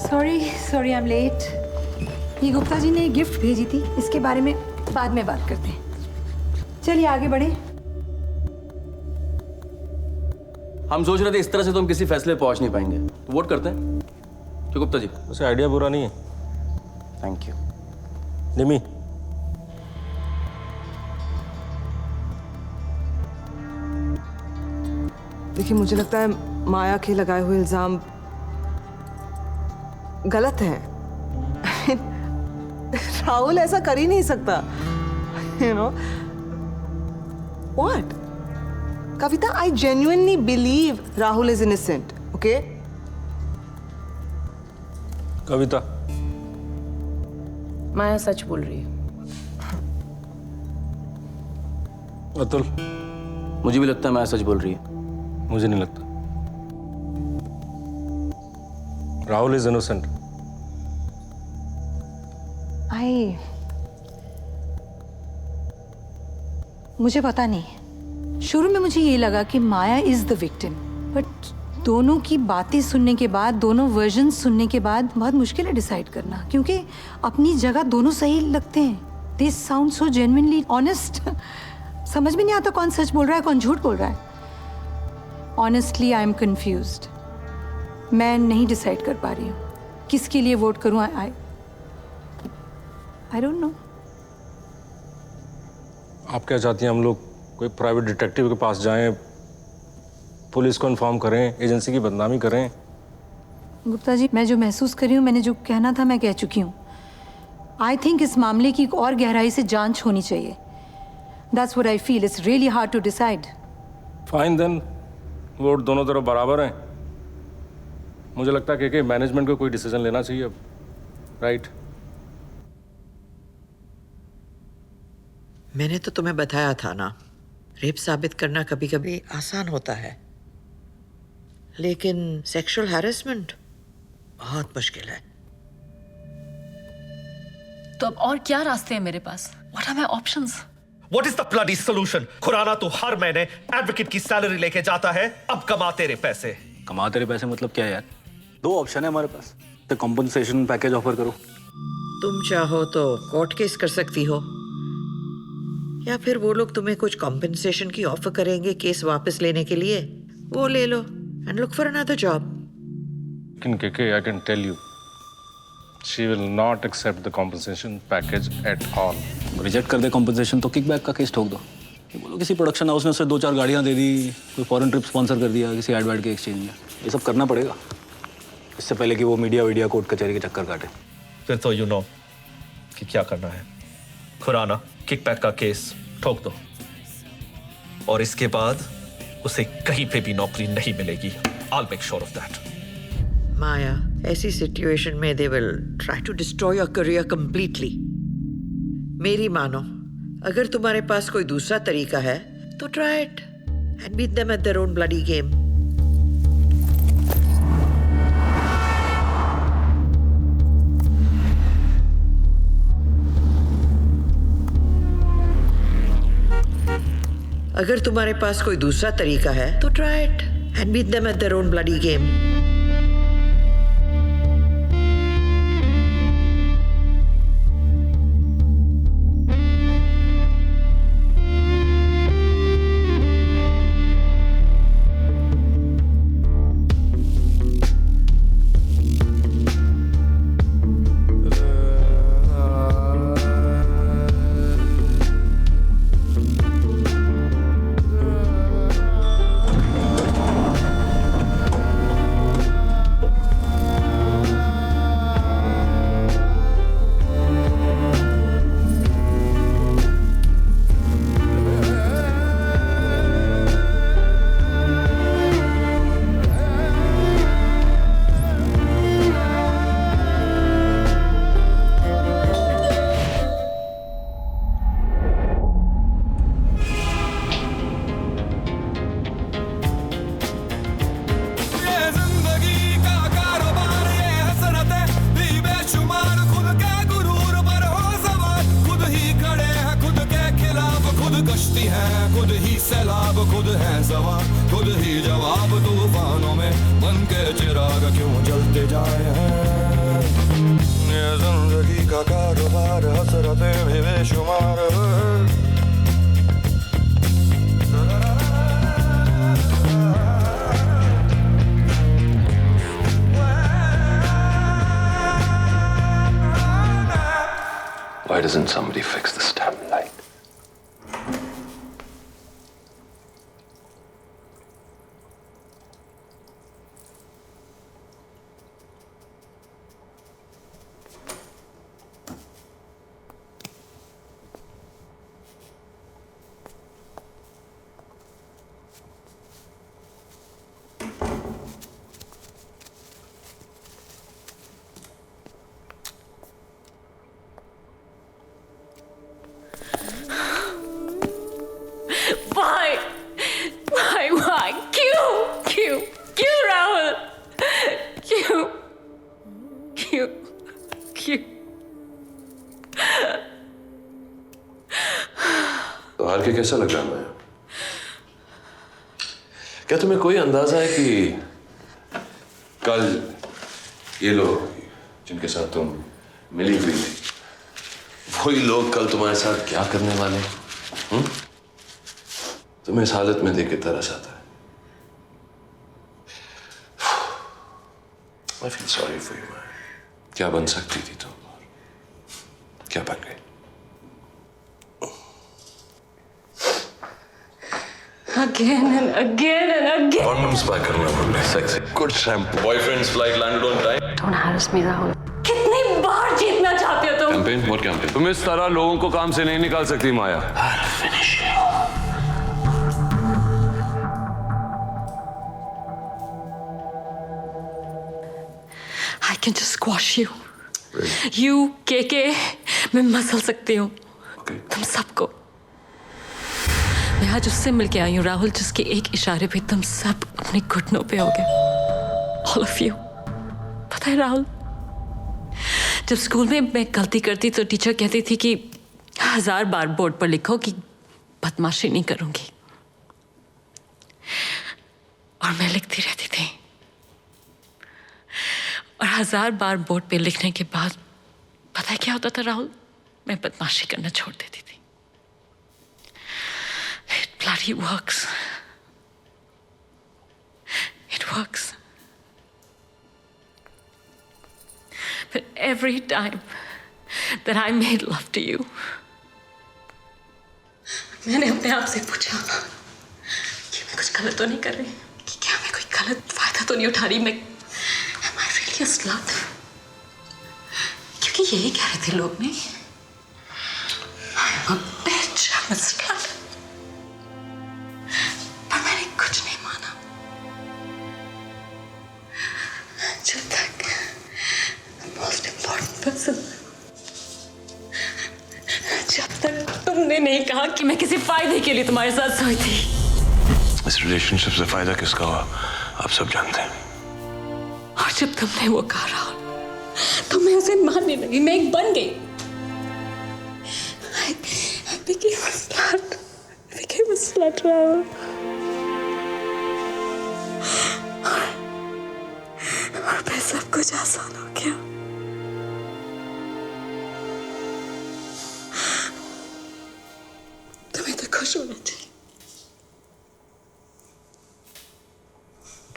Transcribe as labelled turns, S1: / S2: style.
S1: Sorry I am late. ये गुप्ता जी ने gift भेजी थी, इसके बारे में बाद में बात करते हैं। चलिए आगे बढ़े।
S2: हम सोच रहे थे इस तरह से तो हम किसी फैसले पे पहुंच नहीं पाएंगे, तो वोट करते हैं। क्यों गुप्ता जी?
S3: वैसे आइडिया बुरा नहीं है।
S2: Thank you.
S3: निमी,
S4: देखिए मुझे लगता है माया के लगाए हुए इल्जाम गलत है। राहुल ऐसा कर ही नहीं सकता। You know what? Kavita, I genuinely believe Rahul is innocent, okay?
S3: Kavita,
S5: Maya सच बोल रही है।
S3: अतुल,
S2: मुझे भी लगता है मैं सच बोल रही है।
S3: मुझे नहीं लगता। Rahul is innocent.
S1: मुझे पता नहीं, शुरू में मुझे ये लगा कि माया इज द विक्टिम, बट दोनों की बातें सुनने के बाद, दोनों वर्जन सुनने के बाद बहुत मुश्किल है डिसाइड करना, क्योंकि अपनी जगह दोनों सही लगते हैं। दे साउंड सो जेन्युइनली ऑनेस्ट। समझ में नहीं आता कौन सच बोल रहा है कौन झूठ बोल रहा है। Honestly I am confused. मैं नहीं डिसाइड कर पा रही हूँ किसके लिए वोट करूँ। I don't know.
S3: आप क्या चाहती हैं? हम लोग कोई प्राइवेट डिटेक्टिव के पास जाएं, पुलिस को इन्फॉर्म करें, एजेंसी की बदनामी करें?
S1: गुप्ता जी, मैं जो महसूस कर रही हूँ, मैंने जो कहना था मैं कह चुकी हूँ। आई थिंक इस मामले की और गहराई से जांच होनी चाहिए। That's what I feel. It's really hard to decide.
S3: Fine then, vote दोनों तरफ बराबर हैं। मुझे लगता है कि मैनेजमेंट को कोई डिसीजन लेना चाहिए अब, राइट?
S6: मैंने तो तुम्हें बताया था ना, रेप साबित करना कभी कभी आसान होता है, लेकिन सेक्सुअल हैरेसमेंट बहुत मुश्किल है।
S5: तो अब और क्या रास्ते हैं मेरे पास? What are my options?
S7: What is the bloody solution? Khurana तो हर महीने एडवोकेट की सैलरी लेके जाता है, अब कमा तेरे पैसे।
S2: कमा तेरे पैसे मतलब क्या यार? दो ऑप्शन है हमारे पास, तो कॉम्पनसेशन पैकेज ऑफर करो।
S6: तुम चाहो तो कोर्ट केस कर सकती हो, या फिर वो लोग तुम्हें कुछ कॉम्पनसेशन की ऑफर करेंगे केस वापस लेने के लिए, वो ले लो and look for another job.
S3: लेकिन KK, I can tell you, she will not accept the compensation package at all.
S2: Reject कर दे कॉम्पनसेशन तो किकबैक का केस ठोक दो। ये बोलो किसी प्रोडक्शन हाउस ने उसे 2-4 गाड़ियाँ दे दी, कोई फॉरेन ट्रिप स्पॉन्सर कर दिया किसी एडवर्ट के एक्सचेंज में। ये सब करना पड़ेगा इससे पहले कि वो मीडिया कोर्ट कचहरी के चक्कर काटे।
S7: फिर तो यू नो कि क्या करना है। खुराना किकबैक का केस ठोक दो, और इसके बाद उसे कहीं पे भी नौकरी नहीं मिलेगी। I'll make sure of that.
S6: माया, ऐसी सिचुएशन में they will try to destroy your career completely. मेरी मानो, अगर तुम्हारे पास कोई दूसरा तरीका है तो try it and beat them at their own bloody game. अगर तुम्हारे पास कोई दूसरा तरीका है तो try it and beat them at their own bloody game.
S8: खुद ही सैलाब, खुद है सवार, खुद ही जवाब तूफानों में बन के चिराग क्यों जलते जाए हैं। जिंदगी का कारोबार हसरतें भी बेशुमार
S9: Why doesn't somebody fix this damn light?
S5: Why? क्यों राहुल? क्यों?
S9: तो हार के कैसा लग रहा है? क्या तुम्हें कोई अंदाजा है कि कल ये लोग जिनके साथ तुम मिली हुई थी, वही लोग कल तुम्हारे साथ क्या करने वाले हैं? तुम्हें इस हालत में देख के तरस आता है। I feel sorry for you, man. क्या बन सकती थी तुम और क्या बन गई?
S5: Again and again.
S9: Condoms buy करना पड़े, sexy, good shampoo. Boyfriend's flight landed on time.
S5: Don't harass me, Rahul. कितनी बार जीतना चाहते हो तुम?
S9: Campaign? What campaign?
S10: तुम इस तरह लोगों को काम से नहीं निकाल सकती माया।
S9: I'll finish you.
S5: I can just squash you. You, KK, मैं मसल सकती हूँ
S9: Okay.
S5: तुम सबको। मैं आज उससे मिलके आई हूँ राहुल, जिसके एक इशारे पे तुम सब अपने घुटनों पे हो गए। All of you. पता है राहुल, जब स्कूल में मैं गलती करती तो टीचर कहती थी कि 1000 बार बोर्ड पर लिखो कि बदमाशी नहीं करूंगी, और मैं लिखती रहती थी। और 1000 बार बोर्ड पे लिखने के बाद पता है क्या होता था राहुल? मैं बदमाशी करना छोड़ देती थी। It bloody works. It works. But every time that I made love to you, मैंने अपने आप से पूछा कि मैं कुछ गलत तो नहीं कर रही, कि क्या मैं कोई गलत फायदा तो नहीं उठा रही, मैं am I really a slut? क्योंकि यही कह रहे थे लोग, नहीं? I'm a bitch, I'm a slut. पर मैंने कुछ नहीं माना जब तक most important person, जब तक तुमने नहीं कहा कि मैं किसी फायदे के लिए तुम्हारे साथ सोई थी।
S9: इस रिलेशनशिप से फायदा किसका हुआ आप सब जानते हैं।
S5: और जब तुमने वो कहा राहुल, तो मैं उसे मानने लगी, मैं एक बन गई। I became a slut. I became a slut, Rahul. और फिर सब कुछ आसान हो गया। तुम्हें तो खुश होना चाहिए।